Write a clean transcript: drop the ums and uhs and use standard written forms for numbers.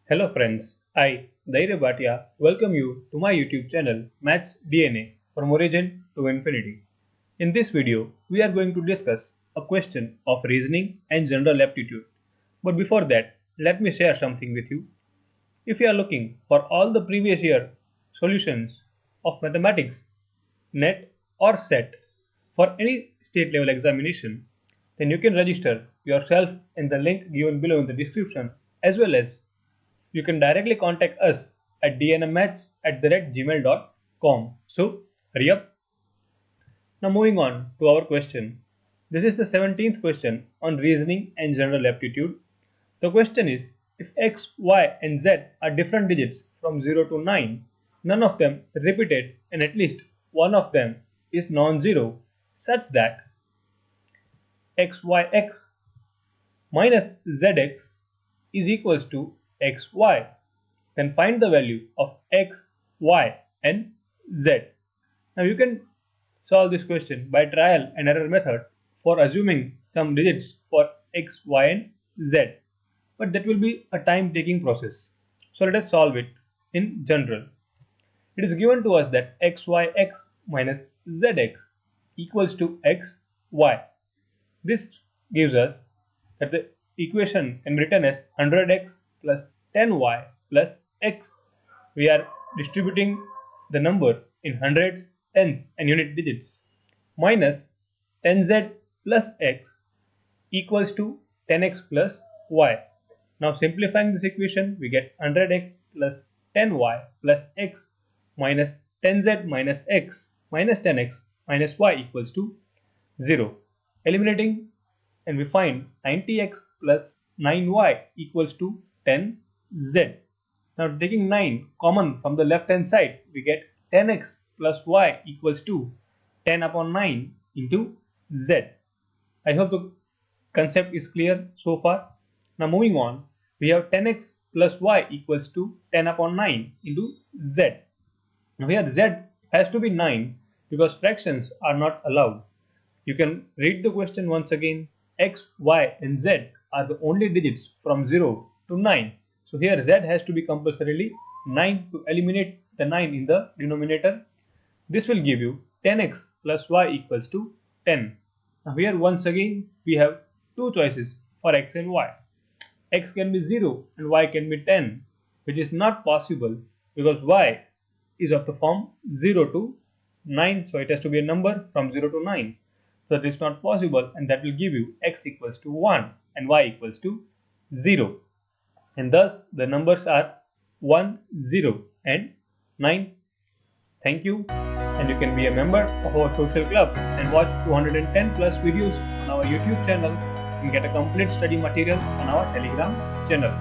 Hello friends, I, Dhairya Bhatia, welcome you to my YouTube channel Maths DNA from origin to infinity. In this video, we are going to discuss a question of reasoning and general aptitude. But before that, let me share something with you. If you are looking for all the previous year solutions of mathematics, NET or SET for any state level examination, then you can register yourself in the link given below in the description, as well as you can directly contact us at dnmaths@gmail.com. So hurry up. Now moving on to our question. This is the 17th question on reasoning and general aptitude. The question is, if x, y and z are different digits from 0 to 9, none of them repeated and at least one of them is non-zero, such that xyx minus zx is equals to xy, then find the value of x, y and z. Now you can solve this question by trial and error method for assuming some digits for x, y and z, but that will be a time taking process. So let us solve it in general. It is given to us that xyx minus zx equals to xy. This gives us that the equation can be written as 100x plus 10y plus x. We are distributing the number in hundreds, tens and unit digits, minus 10z plus x equals to 10x plus y. Now simplifying this equation, we get 100x plus 10y plus x minus 10z minus x minus 10x minus y equals to 0. Eliminating, and we find 90x plus 9y equals to 10z. Now taking 9 common from the left hand side, we get 10x plus y equals to 10 upon 9 into z. I hope the concept is clear so far. Now moving on, we have 10x plus y equals to 10 upon 9 into z. Now here z has to be 9 because fractions are not allowed. You can read the question once again. X, y and z are the only digits from 0 to 9. So here z has to be compulsorily 9 to eliminate the 9 in the denominator. This will give you 10x plus y equals to 10. Now here once again we have two choices for x and y. X can be 0 and y can be 10, which is not possible because y is of the form 0 to 9, so it has to be a number from 0 to 9. So it is not possible, and that will give you x equals to 1 and y equals to 0. And thus the numbers are 1, 0 and 9. Thank you, and you can be a member of our social club and watch 210 plus videos on our YouTube channel and get a complete study material on our Telegram channel.